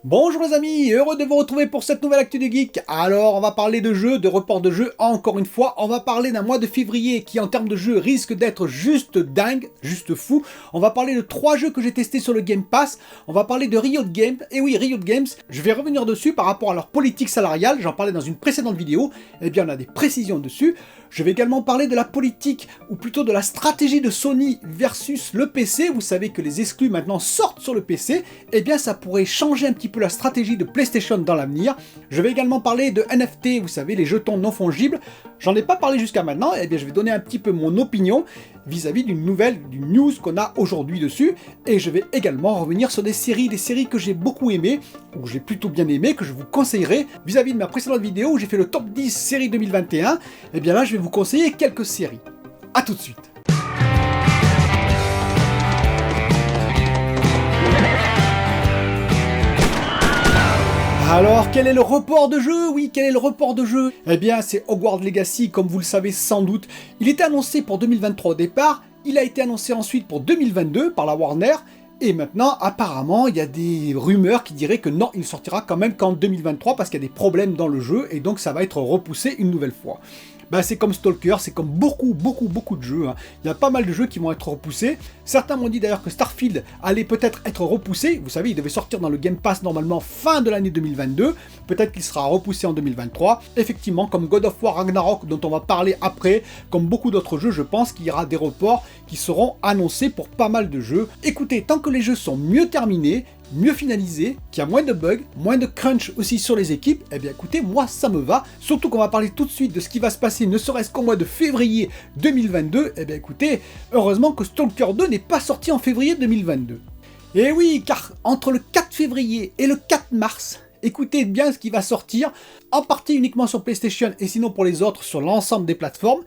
Bonjour les amis, heureux de vous retrouver pour cette nouvelle Actu du Geek. Alors on va parler de jeux, de report de jeux, encore une fois, on va parler d'un mois de février qui en termes de jeux risque d'être juste dingue, juste fou. On va parler de 3 jeux que j'ai testés sur le Game Pass, on va parler de Riot Games, et oui Riot Games, je vais revenir dessus par rapport à leur politique salariale, j'en parlais dans une précédente vidéo, et bien on a des précisions dessus. Je vais également parler de la politique, ou plutôt de la stratégie de Sony versus le PC. Vous savez que les exclus maintenant sortent sur le PC. Eh bien, ça pourrait changer un petit peu la stratégie de PlayStation dans l'avenir. Je vais également parler de NFT, vous savez, les jetons non fongibles. J'en ai pas parlé jusqu'à maintenant. Eh bien, je vais donner un petit peu mon opinion vis-à-vis d'une news qu'on a aujourd'hui dessus. Et je vais également revenir sur des séries que j'ai beaucoup aimées, ou j'ai plutôt bien aimé, que je vous conseillerais vis-à-vis de ma précédente vidéo où j'ai fait le top 10 séries 2021. Eh bien là, je vais vous conseiller quelques séries. A tout de suite. Alors, quel est le report de jeu? Oui, quel est le report de jeu? Eh bien, c'est Hogwarts Legacy, comme vous le savez sans doute. Il était annoncé pour 2023 au départ, il a été annoncé ensuite pour 2022 par la Warner, et maintenant, apparemment, il y a des rumeurs qui diraient que non, il sortira quand même qu'en 2023 parce qu'il y a des problèmes dans le jeu, et donc ça va être repoussé une nouvelle fois. Ben, c'est comme Stalker, c'est comme beaucoup de jeux. Hein. Il y a pas mal de jeux qui vont être repoussés. Certains m'ont dit d'ailleurs que Starfield allait peut-être être repoussé. Vous savez, il devait sortir dans le Game Pass normalement fin de l'année 2022. Peut-être qu'il sera repoussé en 2023. Effectivement, comme God of War Ragnarok, dont on va parler après, comme beaucoup d'autres jeux, je pense qu'il y aura des reports qui seront annoncés pour pas mal de jeux. Écoutez, tant que les jeux sont mieux terminés, mieux finalisé, qu'il y a moins de bugs, moins de crunch aussi sur les équipes, eh bien écoutez, moi ça me va, surtout qu'on va parler tout de suite de ce qui va se passer, ne serait-ce qu'au mois de février 2022, eh bien écoutez, heureusement que Stalker 2 n'est pas sorti en février 2022. Et oui, car entre le 4 février et le 4 mars, écoutez bien ce qui va sortir, en partie uniquement sur PlayStation et sinon pour les autres sur l'ensemble des plateformes.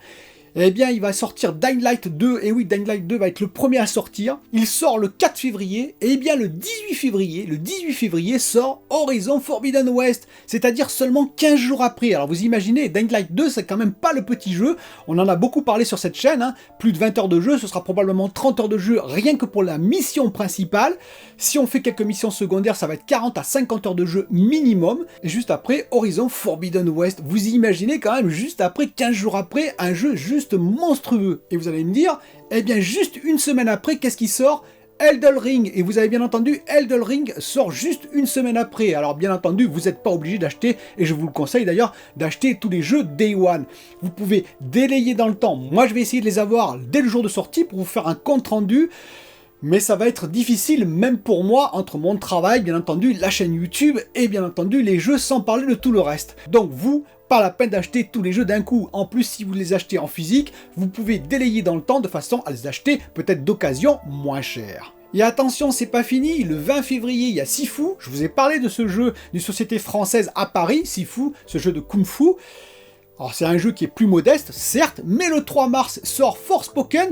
Eh bien, il va sortir Dying Light 2, et oui, Dying Light 2 va être le premier à sortir. Il sort le 4 février, et bien le 18 février sort Horizon Forbidden West, c'est-à-dire seulement 15 jours après. Alors vous imaginez, Dying Light 2, c'est quand même pas le petit jeu, on en a beaucoup parlé sur cette chaîne, hein. Plus de 20 heures de jeu, ce sera probablement 30 heures de jeu rien que pour la mission principale. Si on fait quelques missions secondaires, ça va être 40 à 50 heures de jeu minimum. Et juste après, Horizon Forbidden West, vous imaginez quand même, juste après, 15 jours après, un jeu juste monstrueux. Et vous allez me dire, eh bien juste une semaine après, qu'est-ce qui sort? Elden Ring, et vous avez bien entendu, Elden Ring sort juste une semaine après. Alors bien entendu, vous n'êtes pas obligé d'acheter, et je vous le conseille d'ailleurs, d'acheter tous les jeux Day One. Vous pouvez délayer dans le temps. Moi je vais essayer de les avoir dès le jour de sortie pour vous faire un compte rendu. Mais ça va être difficile, même pour moi, entre mon travail, bien entendu, la chaîne YouTube, et bien entendu les jeux, sans parler de tout le reste. Donc vous, pas la peine d'acheter tous les jeux d'un coup. En plus, si vous les achetez en physique, vous pouvez délayer dans le temps de façon à les acheter peut-être d'occasion moins cher. Et attention, c'est pas fini, le 20 février, il y a Sifu. Je vous ai parlé de ce jeu d'une société française à Paris, Sifu, ce jeu de Kung Fu. Alors c'est un jeu qui est plus modeste, certes, mais le 3 mars sort Forspoken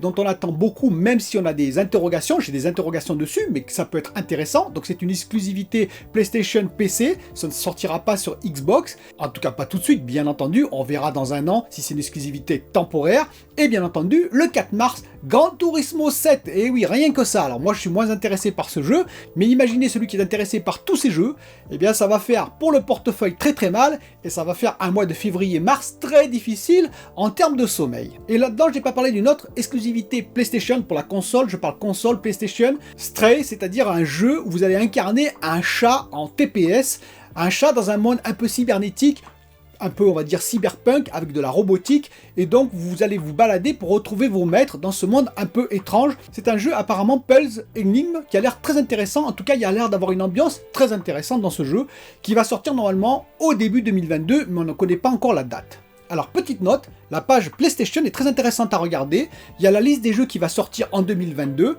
dont on attend beaucoup, même si on a des interrogations, j'ai des interrogations dessus, mais que ça peut être intéressant, donc c'est une exclusivité PlayStation PC, ça ne sortira pas sur Xbox, en tout cas pas tout de suite, bien entendu, on verra dans un an si c'est une exclusivité temporaire, et bien entendu, le 4 mars, Gran Turismo 7, et oui, rien que ça, alors moi je suis moins intéressé par ce jeu, mais imaginez celui qui est intéressé par tous ces jeux, eh bien ça va faire pour le portefeuille très mal, et ça va faire un mois de février-mars très difficile en termes de sommeil. Et là-dedans, je n'ai pas parlé d'une autre exclusivité PlayStation pour la console, je parle console PlayStation, Stray, c'est-à-dire un jeu où vous allez incarner un chat en TPS, un chat dans un monde un peu cybernétique, un peu on va dire cyberpunk avec de la robotique, et donc vous allez vous balader pour retrouver vos maîtres dans ce monde un peu étrange. C'est un jeu apparemment Puzzle Enigme qui a l'air très intéressant, en tout cas il y a l'air d'avoir une ambiance très intéressante dans ce jeu, qui va sortir normalement au début 2022, mais on ne connaît pas encore la date. Alors petite note, la page PlayStation est très intéressante à regarder, il y a la liste des jeux qui va sortir en 2022,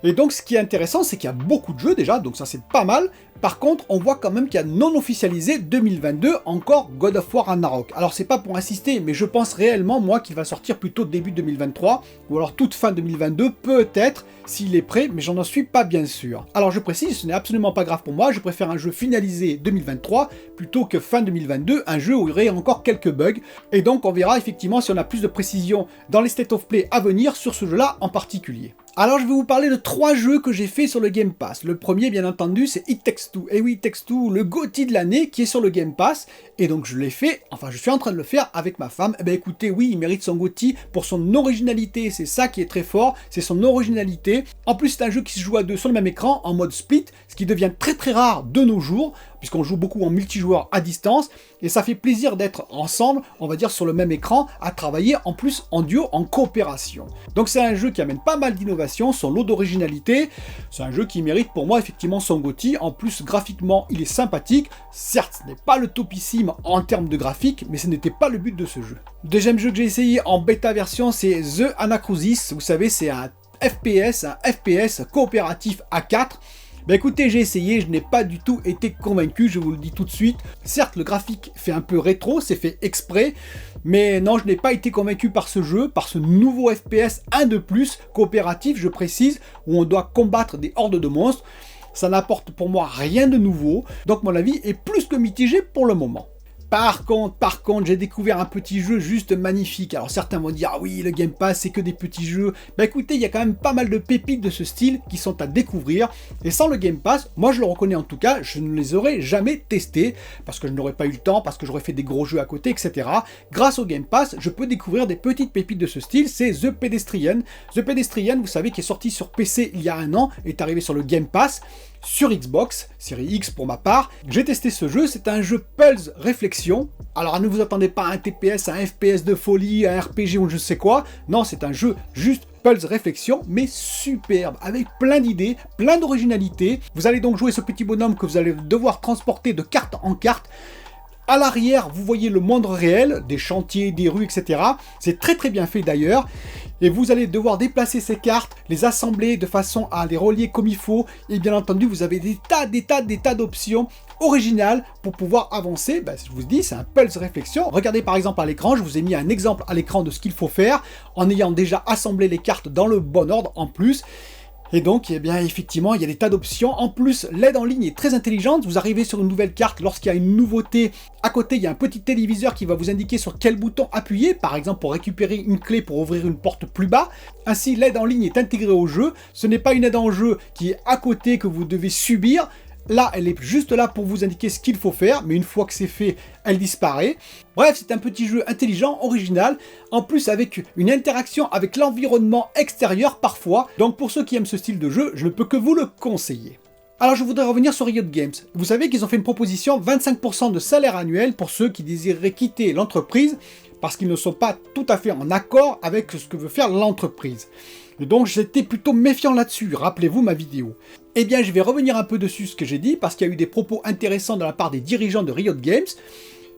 et donc ce qui est intéressant, c'est qu'il y a beaucoup de jeux déjà, donc ça c'est pas mal, Par contre, on voit quand même qu'il y a non officialisé 2022 encore God of War Ragnarok. Alors c'est pas pour insister, mais je pense réellement moi qu'il va sortir plutôt début 2023 ou alors toute fin 2022 peut-être s'il est prêt, mais j'en suis pas bien sûr. Alors je précise, ce n'est absolument pas grave pour moi, je préfère un jeu finalisé 2023 plutôt que fin 2022, un jeu où il y aurait encore quelques bugs. Et donc on verra effectivement si on a plus de précision dans les State of Play à venir sur ce jeu-là en particulier. Alors je vais vous parler de 3 jeux que j'ai fait sur le Game Pass. Le premier bien entendu c'est It Takes Two. Et oui, It Takes Two, le GOTY de l'année qui est sur le Game Pass. Et donc je l'ai fait, enfin je suis en train de le faire avec ma femme. Et bien écoutez, oui, il mérite son GOTY pour son originalité. C'est ça qui est très fort, c'est son originalité. En plus c'est un jeu qui se joue à deux sur le même écran, en mode split, ce qui devient très très rare de nos jours, puisqu'on joue beaucoup en multijoueur à distance. Et ça fait plaisir d'être ensemble, on va dire sur le même écran, à travailler en plus en duo, en coopération. Donc c'est un jeu qui amène pas mal d'innovation, son lot d'originalité. C'est un jeu qui mérite pour moi effectivement son GOTY. En plus graphiquement il est sympathique. Certes ce n'est pas le topissime en termes de graphique, mais ce n'était pas le but de ce jeu. Deuxième jeu que j'ai essayé en bêta version c'est The Anacrusis. Vous savez c'est un FPS coopératif à 4. Ben écoutez, j'ai essayé, je n'ai pas du tout été convaincu, je vous le dis tout de suite. Certes, le graphique fait un peu rétro, c'est fait exprès, mais non, je n'ai pas été convaincu par ce jeu, par ce nouveau FPS, un de plus, coopératif, je précise, où on doit combattre des hordes de monstres. Ça n'apporte pour moi rien de nouveau, donc mon avis est plus que mitigé pour le moment. Par contre, j'ai découvert un petit jeu juste magnifique. Alors certains vont dire, ah oui, le Game Pass, c'est que des petits jeux. Bah écoutez, il y a quand même pas mal de pépites de ce style qui sont à découvrir. Et sans le Game Pass, moi je le reconnais en tout cas, je ne les aurais jamais testés, parce que je n'aurais pas eu le temps, parce que j'aurais fait des gros jeux à côté, etc. Grâce au Game Pass, je peux découvrir des petites pépites de ce style, c'est The Pedestrian. The Pedestrian, vous savez, qui est sorti sur PC il y a un an, est arrivé sur le Game Pass. Sur Xbox, série X pour ma part, j'ai testé ce jeu, c'est un jeu Pulse Réflexion. Alors ne vous attendez pas à un TPS, à un FPS de folie, à un RPG ou je sais quoi, non c'est un jeu juste Pulse Réflexion, mais superbe, avec plein d'idées, plein d'originalité. Vous allez donc jouer ce petit bonhomme que vous allez devoir transporter de carte en carte. À l'arrière, vous voyez le monde réel, des chantiers, des rues, etc. C'est très très bien fait d'ailleurs. Et vous allez devoir déplacer ces cartes, les assembler de façon à les relier comme il faut. Et bien entendu, vous avez des tas d'options originales pour pouvoir avancer. Ben, je vous dis, c'est un Pulse Réflexion. Regardez par exemple à l'écran, je vous ai mis un exemple à l'écran de ce qu'il faut faire, en ayant déjà assemblé les cartes dans le bon ordre en plus. Et donc, eh bien, effectivement, il y a des tas d'options. En plus, l'aide en ligne est très intelligente. Vous arrivez sur une nouvelle carte, lorsqu'il y a une nouveauté, à côté, il y a un petit téléviseur qui va vous indiquer sur quel bouton appuyer, par exemple pour récupérer une clé pour ouvrir une porte plus bas. Ainsi, l'aide en ligne est intégrée au jeu. Ce n'est pas une aide en jeu qui est à côté que vous devez subir. Là, elle est juste là pour vous indiquer ce qu'il faut faire, mais une fois que c'est fait, elle disparaît. Bref, c'est un petit jeu intelligent, original, en plus avec une interaction avec l'environnement extérieur parfois. Donc pour ceux qui aiment ce style de jeu, je ne peux que vous le conseiller. Alors je voudrais revenir sur Riot Games. Vous savez qu'ils ont fait une proposition 25% de salaire annuel pour ceux qui désireraient quitter l'entreprise parce qu'ils ne sont pas tout à fait en accord avec ce que veut faire l'entreprise. Et donc j'étais plutôt méfiant là-dessus, rappelez-vous ma vidéo. Eh bien je vais revenir un peu dessus ce que j'ai dit, parce qu'il y a eu des propos intéressants de la part des dirigeants de Riot Games,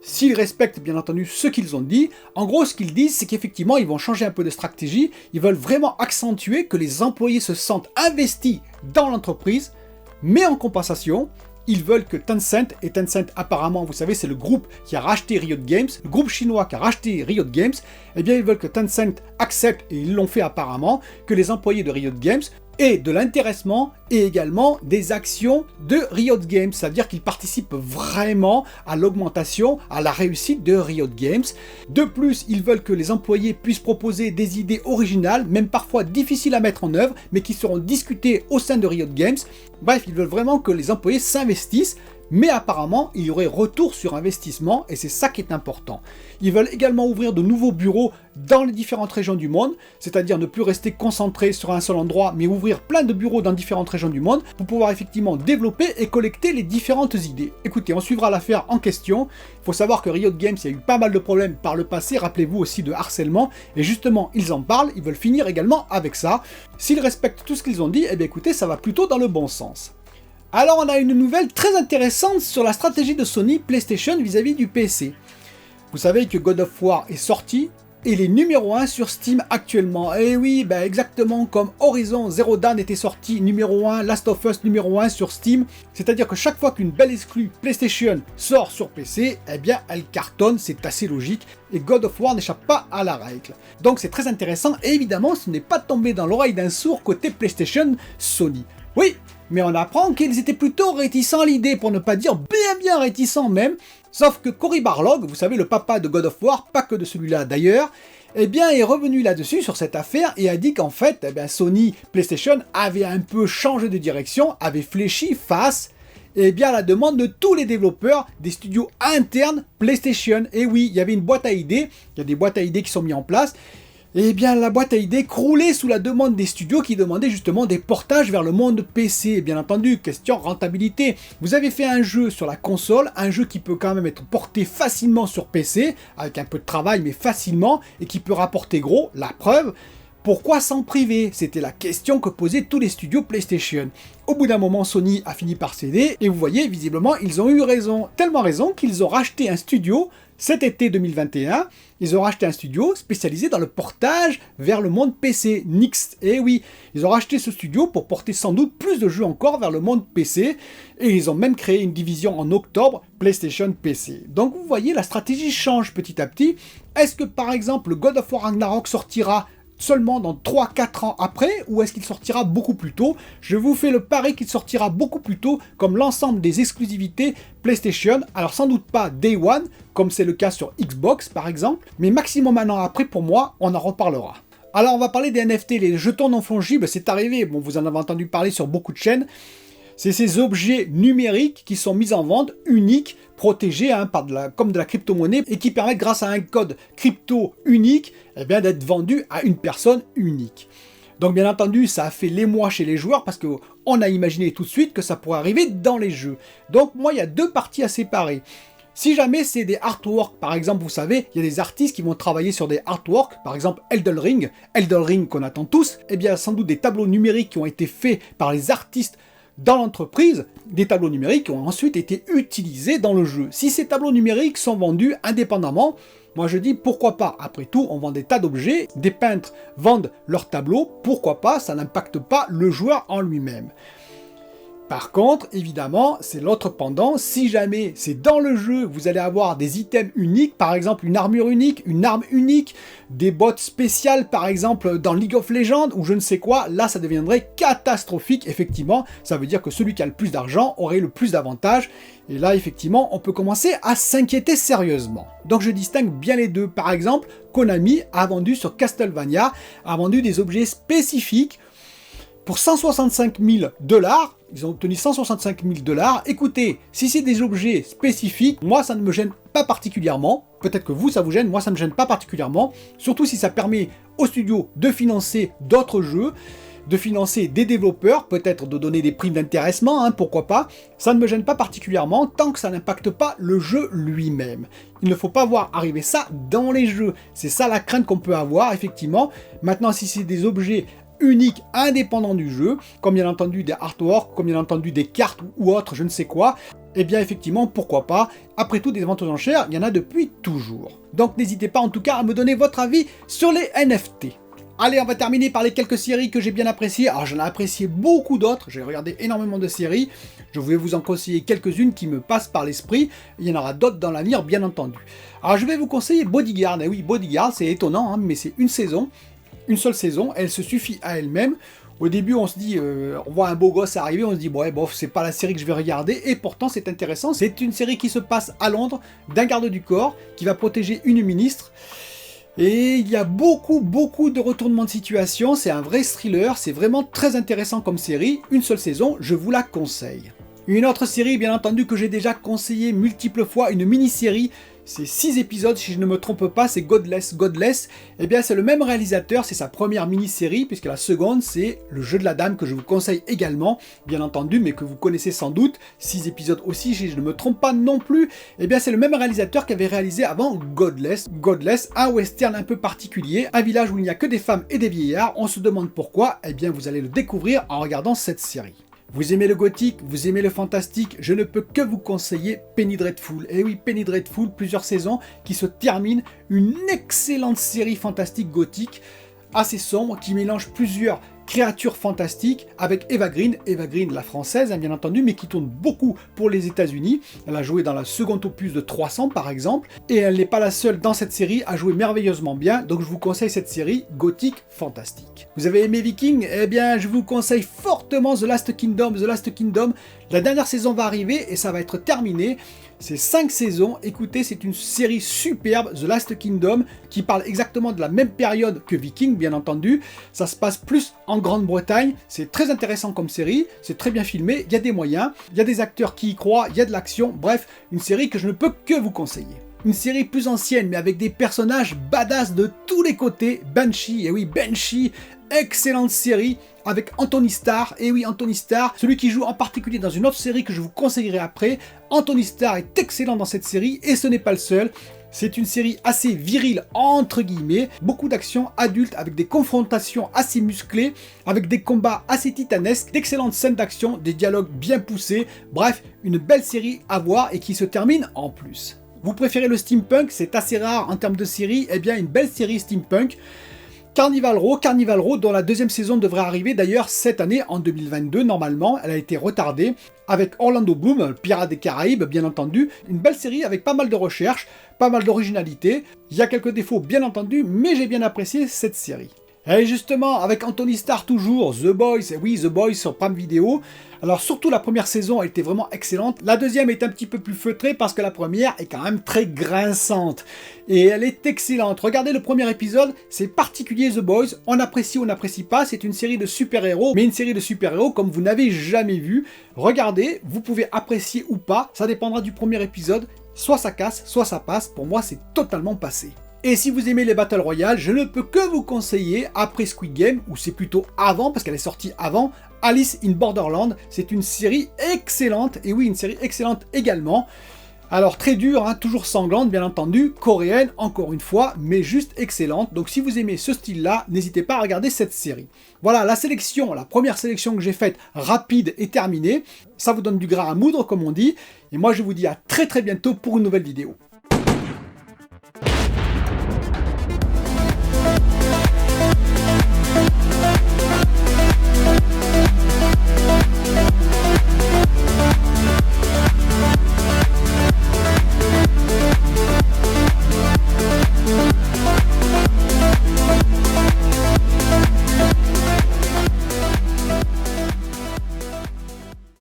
s'ils respectent bien entendu ce qu'ils ont dit. En gros ce qu'ils disent c'est qu'effectivement ils vont changer un peu de stratégie, ils veulent vraiment accentuer que les employés se sentent investis dans l'entreprise, mais en compensation, ils veulent que Tencent, et Tencent apparemment, vous savez, c'est le groupe qui a racheté Riot Games, le groupe chinois qui a racheté Riot Games, eh bien ils veulent que Tencent accepte, et ils l'ont fait apparemment, que les employés de Riot Games aient de l'intéressement et également des actions de Riot Games, c'est-à-dire qu'ils participent vraiment à l'augmentation, à la réussite de Riot Games. De plus, ils veulent que les employés puissent proposer des idées originales, même parfois difficiles à mettre en œuvre, mais qui seront discutées au sein de Riot Games. Bref, ils veulent vraiment que les employés s'investissent, mais apparemment, il y aurait retour sur investissement, et c'est ça qui est important. Ils veulent également ouvrir de nouveaux bureaux dans les différentes régions du monde, c'est-à-dire ne plus rester concentrés sur un seul endroit, mais ouvrir plein de bureaux dans différentes régions du monde, pour pouvoir effectivement développer et collecter les différentes idées. Écoutez, on suivra l'affaire en question. Il faut savoir que Riot Games, il y a eu pas mal de problèmes par le passé, rappelez-vous aussi de harcèlement, et justement, ils en parlent, ils veulent finir également avec ça. S'ils respectent tout ce qu'ils ont dit, eh bien écoutez, ça va plutôt dans le bon sens. Alors on a une nouvelle très intéressante sur la stratégie de Sony PlayStation vis-à-vis du PC. Vous savez que God of War est sorti, et les numéro 1 sur Steam actuellement. Et oui, bah exactement comme Horizon Zero Dawn était sorti numéro 1, Last of Us numéro 1 sur Steam. C'est-à-dire que chaque fois qu'une belle exclue PlayStation sort sur PC, eh bien elle cartonne, c'est assez logique. Et God of War n'échappe pas à la règle. Donc c'est très intéressant et évidemment ce n'est pas tombé dans l'oreille d'un sourd côté PlayStation Sony. Oui, mais on apprend qu'ils étaient plutôt réticents à l'idée, pour ne pas dire bien réticents même. Sauf que Cory Barlog, vous savez le papa de God of War, pas que de celui-là d'ailleurs, eh bien est revenu là-dessus sur cette affaire et a dit qu'en fait, Sony PlayStation avait un peu changé de direction, avait fléchi face à la demande de tous les développeurs des studios internes PlayStation. Et oui, il y avait une boîte à idées, il y a des boîtes à idées qui sont mises en place. Et bien la boîte à idées croulait sous la demande des studios qui demandaient justement des portages vers le monde PC. Et bien entendu, question rentabilité. Vous avez fait un jeu sur la console, un jeu qui peut quand même être porté facilement sur PC, avec un peu de travail mais facilement, et qui peut rapporter gros, la preuve. Pourquoi s'en priver? C'était la question que posaient tous les studios PlayStation. Au bout d'un moment, Sony a fini par céder, et vous voyez, visiblement, ils ont eu raison. Tellement raison qu'ils ont racheté un studio cet été 2021. Ils ont racheté un studio spécialisé dans le portage vers le monde PC, Nix. Et oui, ils ont racheté ce studio pour porter sans doute plus de jeux encore vers le monde PC, et ils ont même créé une division en octobre, PlayStation PC. Donc vous voyez, la stratégie change petit à petit. Est-ce que par exemple, God of War Ragnarok sortira seulement dans 3-4 ans après, ou est-ce qu'il sortira beaucoup plus tôt? Je vous fais le pari qu'il sortira beaucoup plus tôt, comme l'ensemble des exclusivités PlayStation. Alors sans doute pas Day One, comme c'est le cas sur Xbox par exemple, mais maximum un an après pour moi, on en reparlera. Alors on va parler des NFT, les jetons non fongibles, c'est arrivé, bon vous en avez entendu parler sur beaucoup de chaînes. C'est ces objets numériques qui sont mis en vente, uniques, protégés comme de la crypto-monnaie, et qui permettent grâce à un code crypto unique d'être vendus à une personne unique. Donc bien entendu, ça a fait l'émoi chez les joueurs parce qu'on a imaginé tout de suite que ça pourrait arriver dans les jeux. Donc moi, il y a deux parties à séparer. Si jamais c'est des artworks, par exemple, vous savez, il y a des artistes qui vont travailler sur des artworks, par exemple Elden Ring qu'on attend tous, sans doute des tableaux numériques qui ont été faits par les artistes dans l'entreprise, des tableaux numériques qui ont ensuite été utilisés dans le jeu. Si ces tableaux numériques sont vendus indépendamment, moi je dis pourquoi pas. Après tout, on vend des tas d'objets, des peintres vendent leurs tableaux, pourquoi pas, ça n'impacte pas le joueur en lui-même. Par contre, évidemment, c'est l'autre pendant, si jamais c'est dans le jeu, vous allez avoir des items uniques, par exemple une armure unique, une arme unique, des bots spéciales par exemple dans League of Legends ou je ne sais quoi, là ça deviendrait catastrophique, effectivement, ça veut dire que celui qui a le plus d'argent aurait le plus d'avantages, et là effectivement on peut commencer à s'inquiéter sérieusement. Donc je distingue bien les deux, par exemple, Konami a vendu sur Castlevania, a vendu des objets spécifiques pour 165 000 $, ils ont obtenu 165 000 $. Écoutez, si c'est des objets spécifiques, moi ça ne me gêne pas particulièrement. Peut-être que vous ça vous gêne, moi ça ne me gêne pas particulièrement. Surtout si ça permet aux studios de financer d'autres jeux, de financer des développeurs, peut-être de donner des primes d'intéressement, pourquoi pas. Ça ne me gêne pas particulièrement tant que ça n'impacte pas le jeu lui-même. Il ne faut pas voir arriver ça dans les jeux. C'est ça la crainte qu'on peut avoir, effectivement. Maintenant, si c'est des objets unique, indépendant du jeu, comme bien entendu des artworks, comme bien entendu des cartes ou autres, je ne sais quoi, eh bien effectivement, pourquoi pas. Après tout, des ventes aux enchères, il y en a depuis toujours. Donc n'hésitez pas en tout cas à me donner votre avis sur les NFT. Allez, on va terminer par les quelques séries que j'ai bien appréciées. Alors j'en ai apprécié beaucoup d'autres, j'ai regardé énormément de séries. Je voulais vous en conseiller quelques-unes qui me passent par l'esprit. Il y en aura d'autres dans l'avenir, bien entendu. Alors je vais vous conseiller Bodyguard. Et oui, Bodyguard, c'est étonnant, mais c'est une saison. Une seule saison, elle se suffit à elle-même. Au début, on se dit, on voit un beau gosse arriver, on se dit, ouais, bof, c'est pas la série que je vais regarder, et pourtant c'est intéressant. C'est une série qui se passe à Londres, d'un garde du corps, qui va protéger une ministre. Et il y a beaucoup de retournements de situation, c'est un vrai thriller, c'est vraiment très intéressant comme série. Une seule saison, je vous la conseille. Une autre série, bien entendu, que j'ai déjà conseillé multiples fois, une mini-série. C'est 6 épisodes, si je ne me trompe pas, c'est Godless. Eh bien, c'est le même réalisateur, c'est sa première mini-série, puisque la seconde, c'est Le Jeu de la Dame, que je vous conseille également, bien entendu, mais que vous connaissez sans doute. 6 épisodes aussi, si je ne me trompe pas non plus. Eh bien, c'est le même réalisateur qui avait réalisé avant Godless. Godless, un western un peu particulier, un village où il n'y a que des femmes et des vieillards. On se demande pourquoi, eh bien, vous allez le découvrir en regardant cette série. Vous aimez le gothique, vous aimez le fantastique, je ne peux que vous conseiller Penny Dreadful. Et oui, Penny Dreadful, plusieurs saisons qui se terminent, une excellente série fantastique gothique, assez sombre, qui mélange plusieurs créatures fantastiques avec Eva Green la française bien entendu, mais qui tourne beaucoup pour les États-Unis. Elle a joué dans la seconde opus de 300 par exemple, et elle n'est pas la seule dans cette série à jouer merveilleusement bien, donc je vous conseille cette série gothique fantastique. Vous avez aimé Viking? Eh bien je vous conseille fortement The Last Kingdom. The Last Kingdom, la dernière saison va arriver et ça va être terminé. C'est 5 saisons, écoutez, c'est une série superbe, The Last Kingdom, qui parle exactement de la même période que Viking, bien entendu. Ça se passe plus en Grande-Bretagne, c'est très intéressant comme série, c'est très bien filmé, il y a des moyens, il y a des acteurs qui y croient, il y a de l'action, bref, une série que je ne peux que vous conseiller. Une série plus ancienne, mais avec des personnages badass de tous les côtés, Banshee, et oui, Banshee, excellente série, avec Anthony Starr, et oui, Anthony Starr, celui qui joue en particulier dans une autre série que je vous conseillerai après. Anthony Starr est excellent dans cette série, et ce n'est pas le seul. C'est une série assez virile, entre guillemets, beaucoup d'actions adultes avec des confrontations assez musclées, avec des combats assez titanesques, d'excellentes scènes d'action, des dialogues bien poussés, bref, une belle série à voir et qui se termine en plus. Vous préférez le steampunk, c'est assez rare en termes de série, eh bien une belle série steampunk. Carnival Row dont la deuxième saison devrait arriver d'ailleurs cette année en 2022 normalement, elle a été retardée, avec Orlando Bloom, Pirates des Caraïbes bien entendu, une belle série avec pas mal de recherche, pas mal d'originalité, il y a quelques défauts bien entendu, mais j'ai bien apprécié cette série. Et justement, avec Anthony Starr toujours, The Boys, oui The Boys sur Prime Video. Alors surtout la première saison, elle était vraiment excellente. La deuxième est un petit peu plus feutrée parce que la première est quand même très grinçante. Et elle est excellente. Regardez le premier épisode, c'est particulier The Boys. On apprécie ou on n'apprécie pas, c'est une série de super-héros. Mais une série de super-héros comme vous n'avez jamais vu. Regardez, vous pouvez apprécier ou pas, ça dépendra du premier épisode. Soit ça casse, soit ça passe. Pour moi, c'est totalement passé. Et si vous aimez les Battle Royale, je ne peux que vous conseiller, après Squid Game, ou c'est plutôt avant, parce qu'elle est sortie avant, Alice in Borderland. C'est une série excellente, et oui, une série excellente également. Alors très dure, hein, toujours sanglante bien entendu, coréenne encore une fois, mais juste excellente. Donc si vous aimez ce style-là, n'hésitez pas à regarder cette série. Voilà, la sélection, la première sélection que j'ai faite, rapide et terminée. Ça vous donne du gras à moudre comme on dit. Et moi je vous dis à très bientôt pour une nouvelle vidéo.